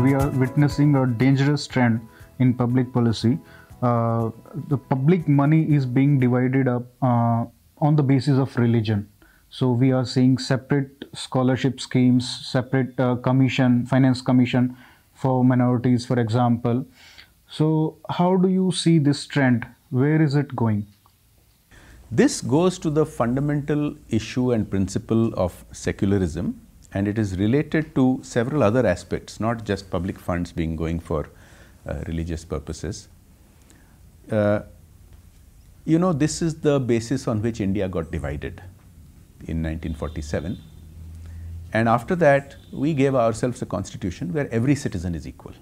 we are witnessing a dangerous trend in public policy. The public money is being divided up on the basis of religion. So we are seeing separate scholarship schemes, separate finance commission for minorities, for example. So how do you see this trend? Where is it going? This goes to the fundamental issue and principle of secularism, and it is related to several other aspects, not just public funds being going for religious purposes. This is the basis on which India got divided in 1947, and after that we gave ourselves a constitution where every citizen is equal.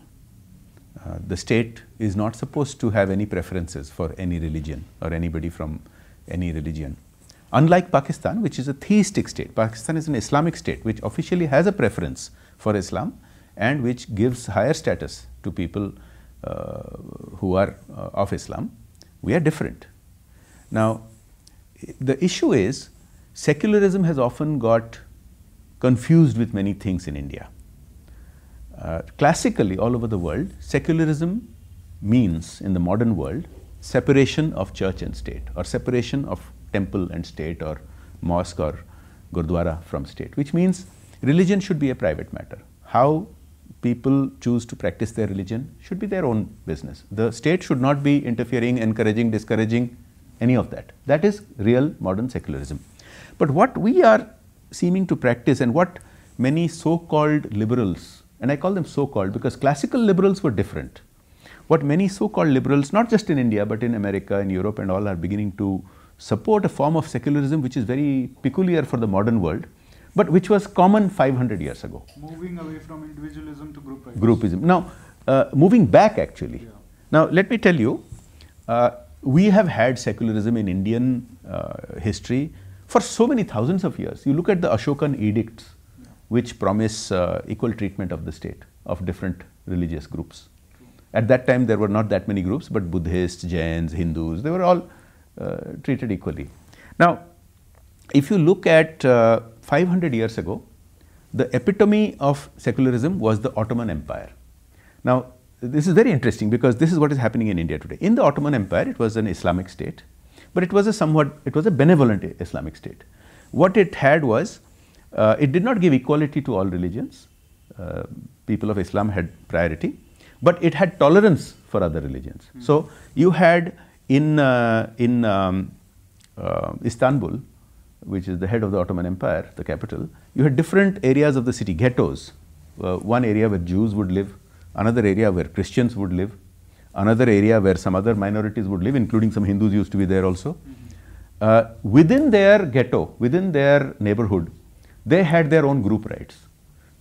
The state is not supposed to have any preferences for any religion or anybody from any religion. Unlike Pakistan, which is a theistic state, Pakistan is an Islamic state which officially has a preference for Islam and which gives higher status to people who are of Islam. We are different. Now, the issue is secularism has often got confused with many things in India. Classically, all over the world, secularism means, in the modern world, separation of church and state, or separation of temple and state, or mosque or gurdwara from state, which means religion should be a private matter. How people choose to practice their religion should be their own business. The state should not be interfering, encouraging, discouraging, any of that. That is real modern secularism. But what we are seeming to practice, and what many so-called liberals, and I call them so-called because classical liberals were different. What many so-called liberals, not just in India but in America, in Europe and all, are beginning to support a form of secularism which is very peculiar for the modern world, but which was common 500 years ago. Moving away from individualism to group rights. Groupism. Now, moving back actually. Yeah. Now, let me tell you, we have had secularism in Indian history for so many thousands of years. You look at the Ashokan edicts, which promise equal treatment of the state, of different religious groups. At that time, there were not that many groups, but Buddhists, Jains, Hindus, they were all treated equally. Now, if you look at 500 years ago, the epitome of secularism was the Ottoman Empire. Now, this is very interesting because this is what is happening in India today. In the Ottoman Empire, it was an Islamic state, but it was a benevolent Islamic state. What it had was, it did not give equality to all religions. People of Islam had priority, but it had tolerance for other religions. So you had in Istanbul, which is the head of the Ottoman Empire, the capital, you had different areas of the city, ghettos. One area where Jews would live, another area where Christians would live, another area where some other minorities would live, including some Hindus used to be there also. Within their ghetto, within their neighborhood, they had their own group rights.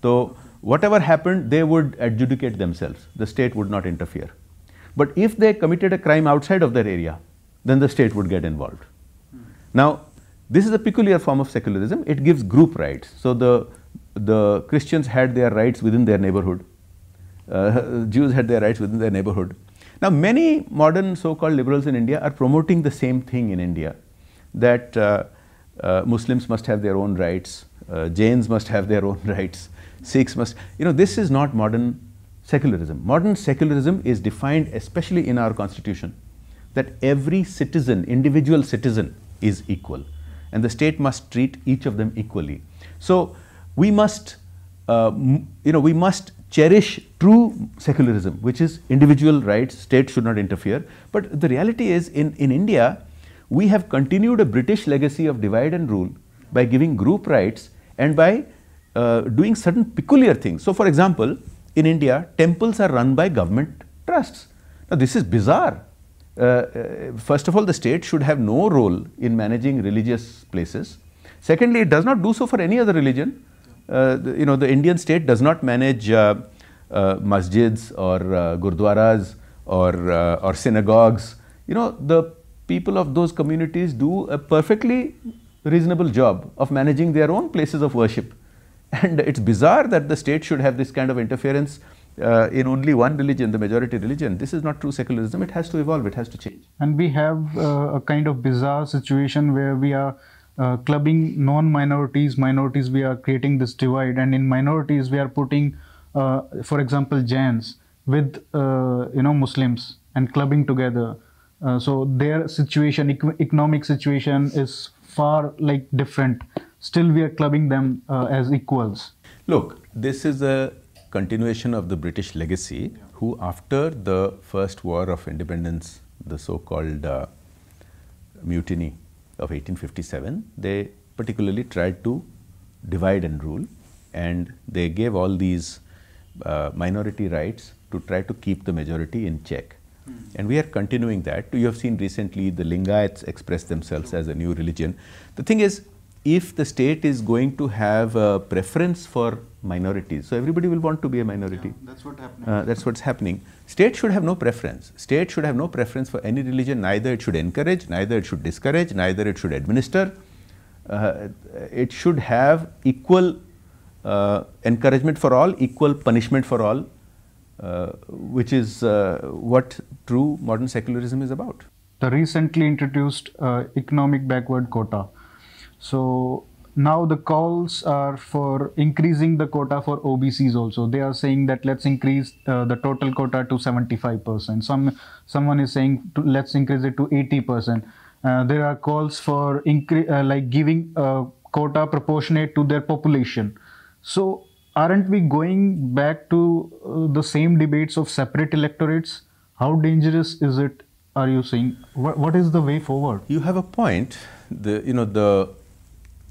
So whatever happened, they would adjudicate themselves. The state would not interfere. But if they committed a crime outside of their area, then the state would get involved. Now, this is a peculiar form of secularism. It gives group rights. So the Christians had their rights within their neighborhood. Jews had their rights within their neighborhood. Now, many modern so-called liberals in India are promoting the same thing in India, that Muslims must have their own rights, Jains must have their own rights, Sikhs must, this is not modern secularism. Modern secularism is defined, especially in our constitution, that every citizen, individual citizen, is equal, and the state must treat each of them equally. So we must, we must cherish true secularism, which is individual rights, state should not interfere. But the reality is, in India, we have continued a British legacy of divide and rule by giving group rights and by doing certain peculiar things. So, for example, in India, temples are run by government trusts. Now, this is bizarre. First of all, the state should have no role in managing religious places. Secondly, it does not do so for any other religion. The Indian state does not manage masjids or gurdwaras or synagogues. The people of those communities do a perfectly reasonable job of managing their own places of worship. And it's bizarre that the state should have this kind of interference in only one religion, the majority religion. This is not true secularism. It has to evolve, it has to change. And we have a kind of bizarre situation where we are clubbing non-minorities, minorities, we are creating this divide, and in minorities we are putting for example, Jains with Muslims and clubbing together. So their situation, economic situation, is far like different. Still, we are clubbing them as equals. Look, this is a continuation of the British legacy, who after the First War of Independence, the so-called mutiny of 1857, they particularly tried to divide and rule, and they gave all these minority rights to try to keep the majority in check. And we are continuing that. You have seen recently the Lingayats express themselves as a new religion. The thing is, if the state is going to have a preference for minorities, so everybody will want to be a minority. Yeah, that's what's happening. That's what's happening. State should have no preference. State should have no preference for any religion. Neither it should encourage, neither it should discourage, neither it should administer. It should have equal encouragement for all, equal punishment for all, which is what true modern secularism is about. The recently introduced economic backward quota. So now the calls are for increasing the quota for OBCs also. They are saying that let's increase the total quota to 75%. Someone is saying let's increase it to 80%. There are calls for like giving a quota proportionate to their population. So aren't we going back to the same debates of separate electorates? How dangerous is it, are you saying? What is the way forward? You have a point. The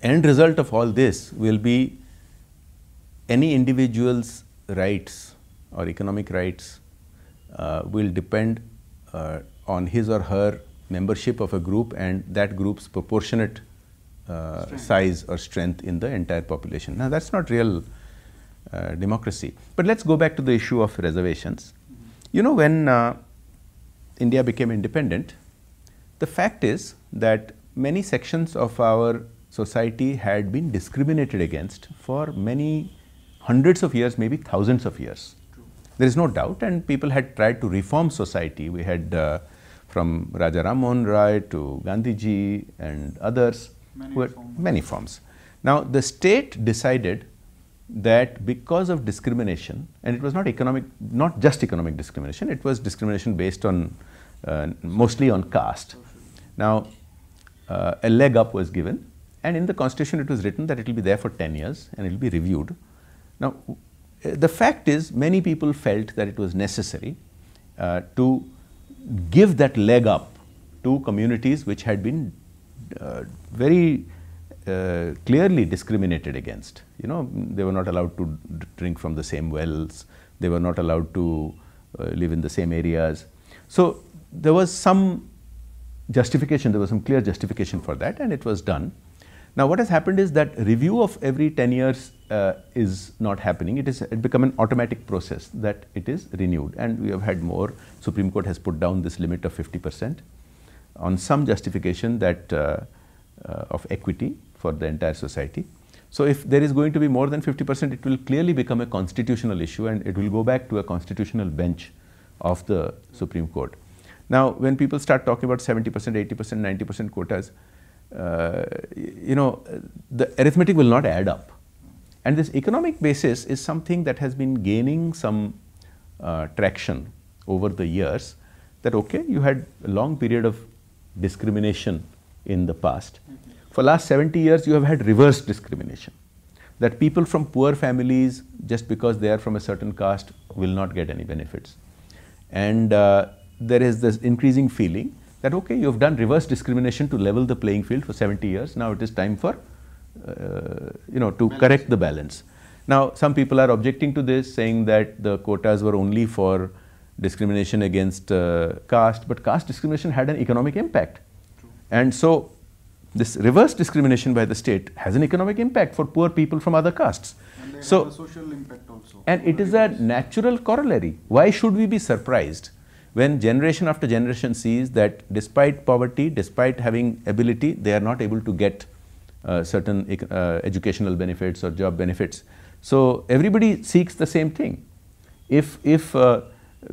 end result of all this will be any individual's rights or economic rights will depend on his or her membership of a group and that group's proportionate size or strength in the entire population. Now, that's not real democracy. But let's go back to the issue of reservations. You know, when India became independent, the fact is that many sections of our society had been discriminated against for many hundreds of years, maybe thousands of years. True. There is no doubt, and people had tried to reform society. We had from Raja Ram Mohan Roy to Gandhiji and others, many forms. Now, the state decided that because of discrimination, and it was not just economic discrimination, it was discrimination based on mostly on caste. Now, a leg up was given, and in the constitution it was written that it will be there for 10 years and it will be reviewed. Now, the fact is, many people felt that it was necessary to give that leg up to communities which had been very clearly discriminated against. You know, they were not allowed to drink from the same wells, they were not allowed to live in the same areas. So there was some justification, there was some clear justification for that, and it was done. Now, what has happened is that review of every 10 years is not happening. It become an automatic process that it is renewed, and we have had more. Supreme Court has put down this limit of 50% on some justification that of equity for the entire society. So if there is going to be more than 50%, it will clearly become a constitutional issue, and it will go back to a constitutional bench of the Supreme Court. Now, when people start talking about 70%, 80%, 90% quotas, you know, the arithmetic will not add up. And this economic basis is something that has been gaining some traction over the years, that okay, you had a long period of discrimination in the past. For last 70 years, you have had reverse discrimination, that people from poor families, just because they are from a certain caste, will not get any benefits. And there is this increasing feeling that okay, you have done reverse discrimination to level the playing field for 70 years, now it is time for, you know, to correct the balance. Now, some people are objecting to this, saying that the quotas were only for discrimination against caste, but caste discrimination had an economic impact. True. And so, this reverse discrimination by the state has an economic impact for poor people from other castes. And they have a social impact also. And it is a natural corollary. Why should we be surprised when generation after generation sees that despite poverty, despite having ability, they are not able to get certain educational benefits or job benefits. So everybody seeks the same thing. If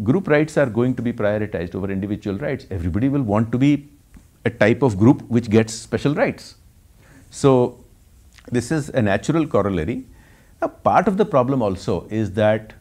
group rights are going to be prioritized over individual rights, everybody will want to be a type of group which gets special rights. So this is a natural corollary. Now, part of the problem also is that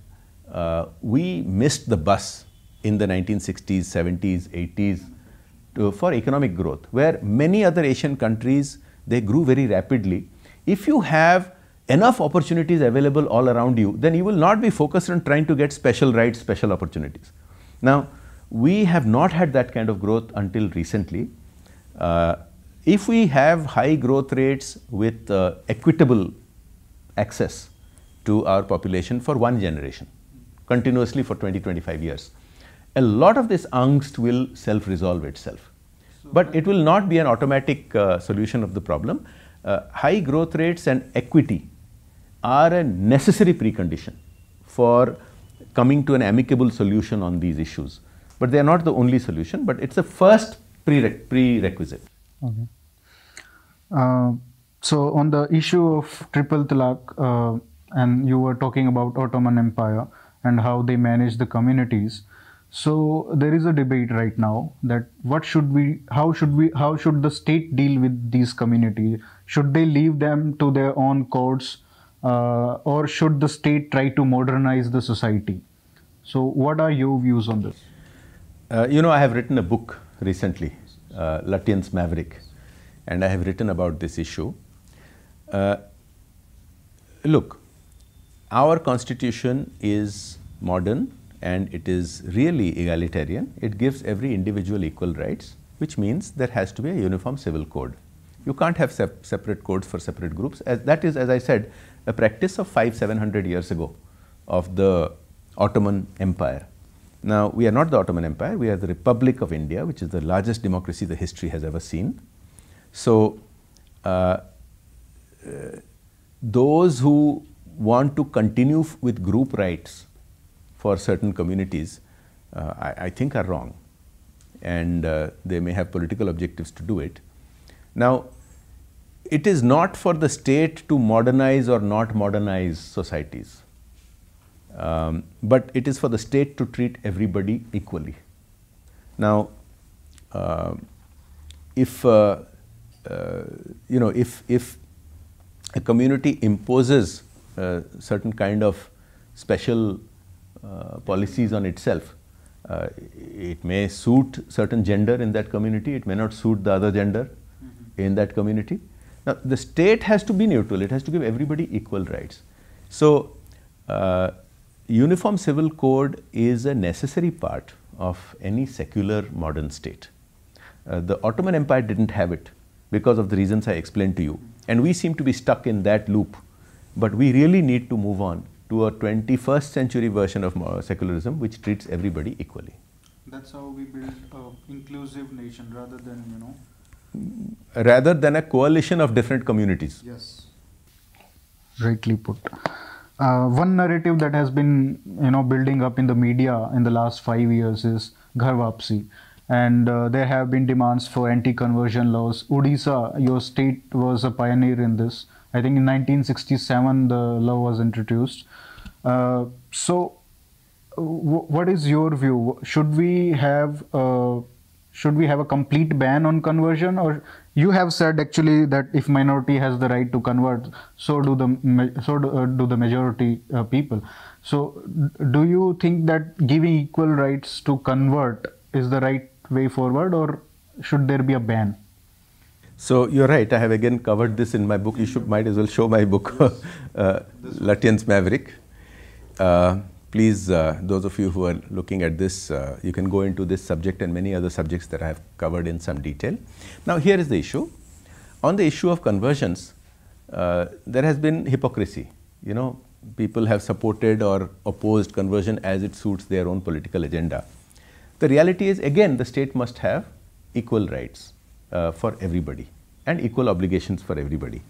we missed the bus in the 1960s, 70s, 80s for economic growth, where many other Asian countries, they grew very rapidly. If you have enough opportunities available all around you, then you will not be focused on trying to get special rights, special opportunities. Now, we have not had that kind of growth until recently. If we have high growth rates with equitable access to our population for one generation, continuously for 20-25 years, a lot of this angst will self-resolve itself. But it will not be an automatic solution of the problem. High growth rates and equity are a necessary precondition for coming to an amicable solution on these issues. But they are not the only solution, but it's the first prerequisite. Okay. So on the issue of triple talaq, and you were talking about Ottoman Empire and how they manage the communities. So there is a debate right now that how should the state deal with these communities? Should they leave them to their own courts, or should the state try to modernize the society? So what are your views on this? I have written a book recently, Lutyens' Maverick, and I have written about this issue. Look, our constitution is modern and it is really egalitarian. It gives every individual equal rights, which means there has to be a uniform civil code. You can't have separate codes for separate groups. That is, as I said, a practice of 500-700 years ago of the Ottoman Empire. Now, we are not the Ottoman Empire, we are the Republic of India, which is the largest democracy the history has ever seen. So, those who want to continue with group rights for certain communities, I think are wrong, and they may have political objectives to do it. Now, it is not for the state to modernize or not modernize societies, but it is for the state to treat everybody equally. Now, if a community imposes certain kind of special policies on itself, it may suit certain gender in that community, it may not suit the other gender in that community. Now, the state has to be neutral, it has to give everybody equal rights. So, uniform civil code is a necessary part of any secular modern state. The Ottoman Empire didn't have it because of the reasons I explained to you, and we seem to be stuck in that loop. But we really need to move on to a 21st century version of secularism which treats everybody equally. That's how we build an inclusive nation rather than, Rather than a coalition of different communities. Yes. Rightly put. One narrative that has been, building up in the media in the last 5 years is Ghar Wapsi. And there have been demands for anti-conversion laws. Odisha, your state, was a pioneer in this. I think in 1967 the law was introduced. So, what is your view? Should we have a complete ban on conversion, or you have said actually that if minority has the right to convert, so do the majority people. So, do you think that giving equal rights to convert is the right way forward, or should there be a ban? So, you're right, I have again covered this in my book. You might as well show my book, Lutyens' Maverick. Please, those of you who are looking at this, you can go into this subject and many other subjects that I have covered in some detail. Now, here is the issue. On the issue of conversions, there has been hypocrisy. People have supported or opposed conversion as it suits their own political agenda. The reality is, again, the state must have equal rights for everybody and equal obligations for everybody.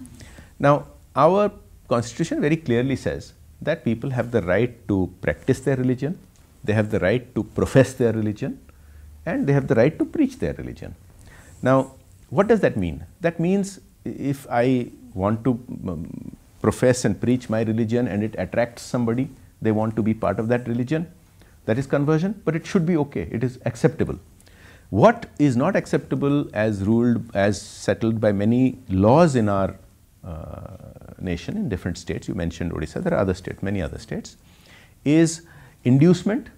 Now, our constitution very clearly says that people have the right to practice their religion, they have the right to profess their religion, and they have the right to preach their religion. Now, what does that mean? That means if I want to profess and preach my religion and it attracts somebody, they want to be part of that religion, that is conversion, but it should be okay, it is acceptable. What is not acceptable as settled by many laws in our nation in different states, you mentioned Odisha, there are other states, many other states, is inducement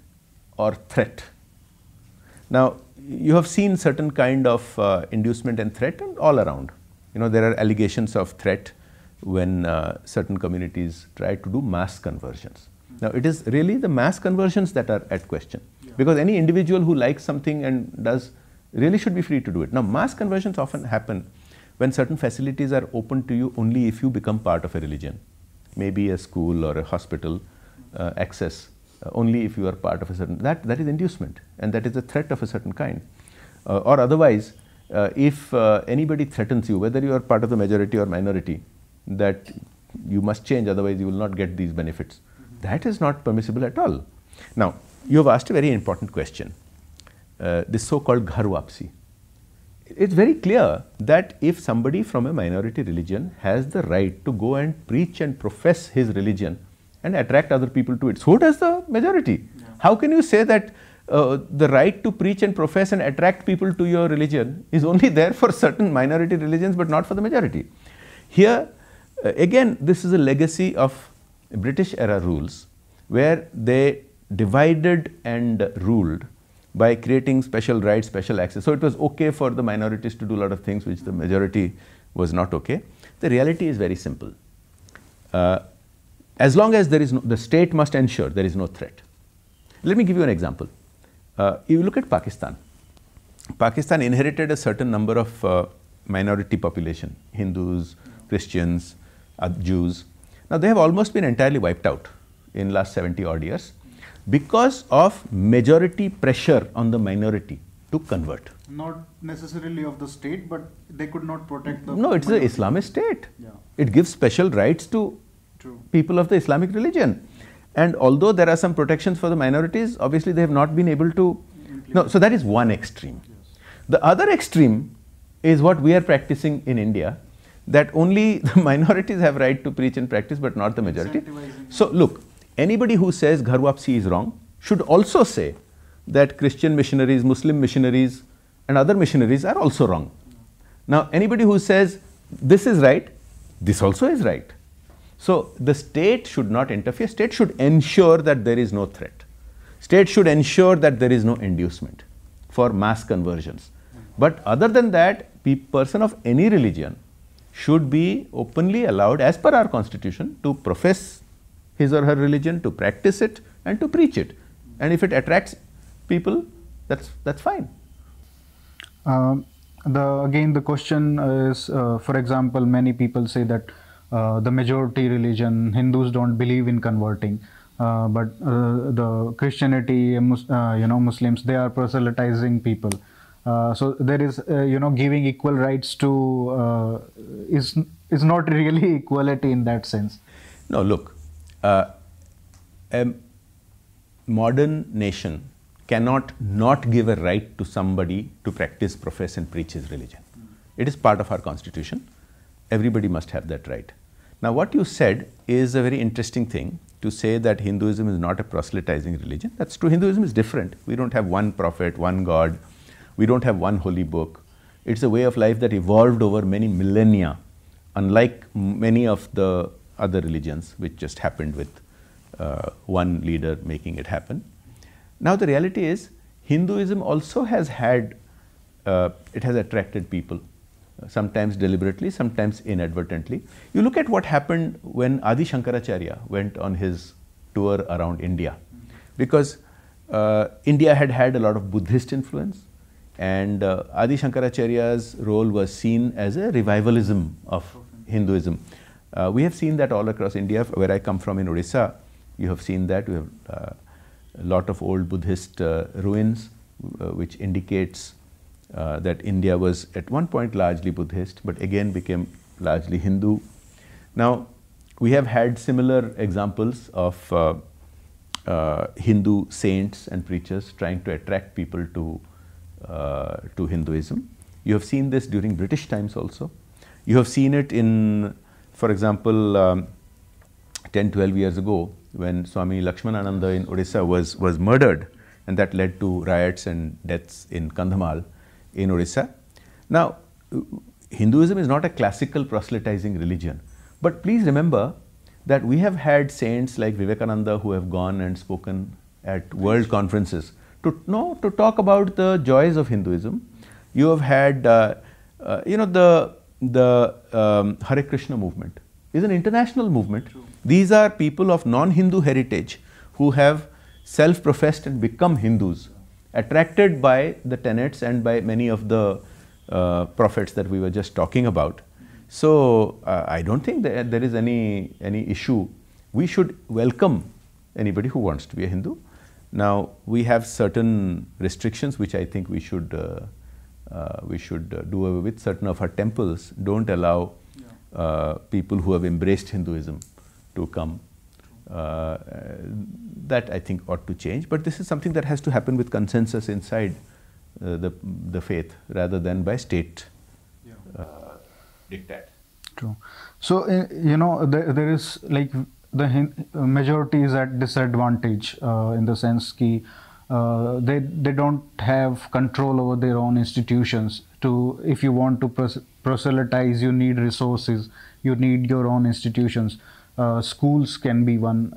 or threat. Now, you have seen certain kind of inducement and threat and all around. You know, there are allegations of threat when certain communities try to do mass conversions. Now, it is really the mass conversions that are at question, because any individual who likes something and does really should be free to do it. Now, mass conversions often happen when certain facilities are open to you only if you become part of a religion, maybe a school or a hospital access only if you are part of a certain, that is inducement, and that is a threat of a certain kind. Or otherwise, if anybody threatens you, whether you are part of the majority or minority, that you must change, otherwise you will not get these benefits. That is not permissible at all. Now, you have asked a very important question, this so-called ghar wapsi. It's very clear that if somebody from a minority religion has the right to go and preach and profess his religion and attract other people to it, so does the majority. Yeah. How can you say that the right to preach and profess and attract people to your religion is only there for certain minority religions but not for the majority? Here, again, this is a legacy of British era rules, where they divided and ruled by creating special rights, special access. So it was okay for the minorities to do a lot of things which the majority was not okay. The reality is very simple. As long as there is no, the state must ensure there is no threat. Let me give you an example. You look at Pakistan. Pakistan inherited a certain number of minority population, Hindus, Christians, Jews. Now, they have almost been entirely wiped out in last 70 odd years because of majority pressure on the minority to convert. Not necessarily of the state, but they could not protect the... No, it's the Islamist state. Yeah. It gives special rights to people of the Islamic religion. And although there are some protections for the minorities, obviously they have not been able to... No, so that is one extreme. Yes. The other extreme is what we are practicing in India, that only the minorities have right to preach and practice, but not the majority. So look, anybody who says ghar wapsi is wrong should also say that Christian missionaries, Muslim missionaries and other missionaries are also wrong. Now, anybody who says this is right, this also is right. So the state should not interfere. State should ensure that there is no threat. State should ensure that there is no inducement for mass conversions. But other than that, person of any religion should be openly allowed, as per our constitution, to profess his or her religion, to practice it and to preach it. And if it attracts people, that's fine. Again, the question is, for example, many people say that the majority religion, Hindus don't believe in converting, but the Christianity, Muslims, they are proselytizing people. So there is, giving equal rights to is not really equality in that sense. No, look, a modern nation cannot not give a right to somebody to practice, profess and preach his religion. It is part of our constitution. Everybody must have that right. Now, what you said is a very interesting thing, to say that Hinduism is not a proselytizing religion. That's true. Hinduism is different. We don't have one prophet, one God. We don't have one holy book. It's a way of life that evolved over many millennia, unlike many of the other religions, which just happened with one leader making it happen. Now, the reality is, Hinduism also has had, it has attracted people, sometimes deliberately, sometimes inadvertently. You look at what happened when Adi Shankaracharya went on his tour around India, because India had had a lot of Buddhist influence, and Adi Shankaracharya's role was seen as a revivalism of Hinduism. We have seen that all across India. Where I come from in Odisha, you have seen that. We have a lot of old Buddhist ruins, which indicates that India was at one point largely Buddhist, but again became largely Hindu. Now, we have had similar examples of Hindu saints and preachers trying to attract people to Hinduism. You have seen this during British times also. You have seen it in, for example, 10-12 years ago, when Swami Lakshmanananda in Odisha was murdered, and that led to riots and deaths in Kandhamal in Odisha. Now, Hinduism is not a classical proselytizing religion, but please remember that we have had saints like Vivekananda who have gone and spoken at world conferences to talk about the joys of Hinduism. You have had, the Hare Krishna movement is an international movement. True. These are people of non-Hindu heritage who have self-professed and become Hindus, attracted by the tenets and by many of the prophets that we were just talking about. So I don't think that there is any issue. We should welcome anybody who wants to be a Hindu. Now we have certain restrictions which I think we should do away with. Certain of our temples don't allow people who have embraced Hinduism to come. That I think ought to change. But this is something that has to happen with consensus inside the faith rather than by state diktat. True. So, there is like the majority is at disadvantage in the sense that they don't have control over their own institutions. If you want to proselytize, you need resources, you need your own institutions. Schools can be one,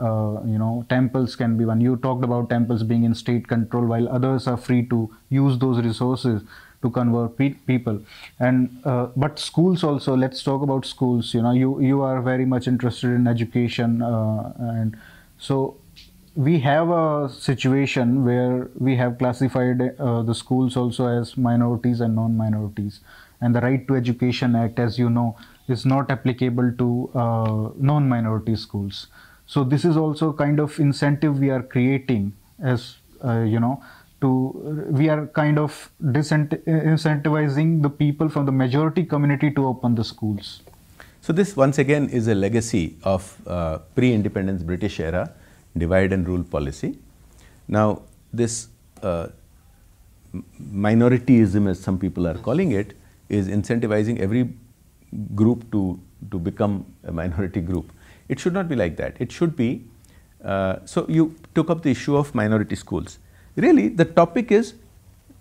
temples can be one. You talked about temples being in state control while others are free to use those resources to convert people. And but schools also, let's talk about schools. You are very much interested in education, and so we have a situation where we have classified the schools also as minorities and non-minorities, and the Right to Education Act, as you know, is not applicable to non-minority schools. So this is also kind of incentive we are creating as we are kind of incentivizing the people from the majority community to open the schools. So this once again is a legacy of pre-independence British era divide and rule policy. Now this minorityism, as some people are calling it, is incentivizing every group to become a minority group. It should not be like that. It should be, so you took up the issue of minority schools. Really, the topic is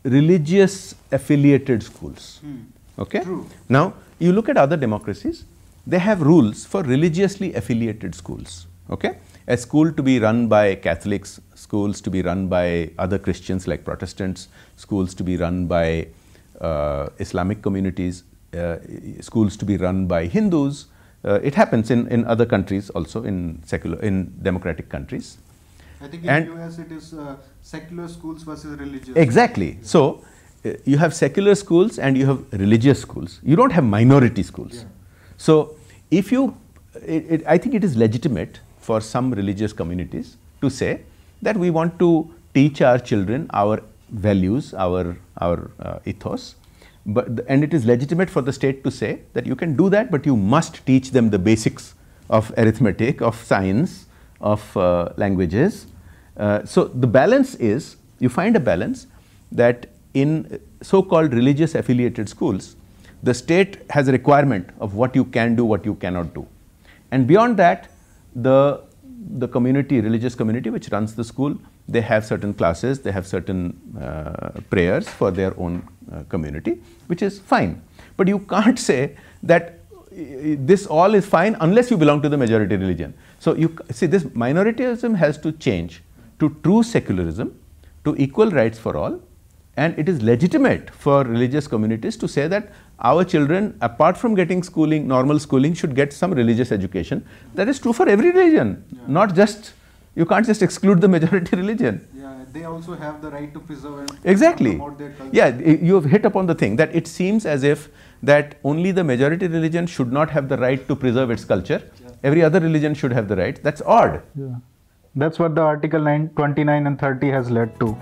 religious affiliated schools. Okay? True. Now, you look at other democracies, they have rules for religiously affiliated schools. Okay? A school to be run by Catholics, schools to be run by other Christians like Protestants, schools to be run by Islamic communities, schools to be run by Hindus. It happens in other countries also, in democratic countries. I think in the US it is secular schools versus religious. Exactly. So you have secular schools and you have religious schools. You don't have minority schools. Yeah. So if you, I think it is legitimate for some religious communities to say that we want to teach our children our values, our ethos. And it is legitimate for the state to say that you can do that, but you must teach them the basics of arithmetic, of science, of languages. So the balance is, you find a balance that in so-called religious affiliated schools, the state has a requirement of what you can do, what you cannot do. And beyond that, the community, religious community which runs the school, they have certain classes, they have certain prayers for their own community, which is fine. But you can't say that this all is fine unless you belong to the majority religion. So you see, this minorityism has to change to true secularism, to equal rights for all, and it is legitimate for religious communities to say that our children, apart from getting schooling, normal schooling, should get some religious education. That is true for every religion, not just, you can't just exclude the majority religion. Yeah, they also have the right to preserve and exactly. promote their culture. Yeah, you have hit upon the thing that it seems as if that only the majority religion should not have the right to preserve its culture. Yeah. Every other religion should have the right. That's odd. Yeah. That's what the Article 29 and 30 has led to.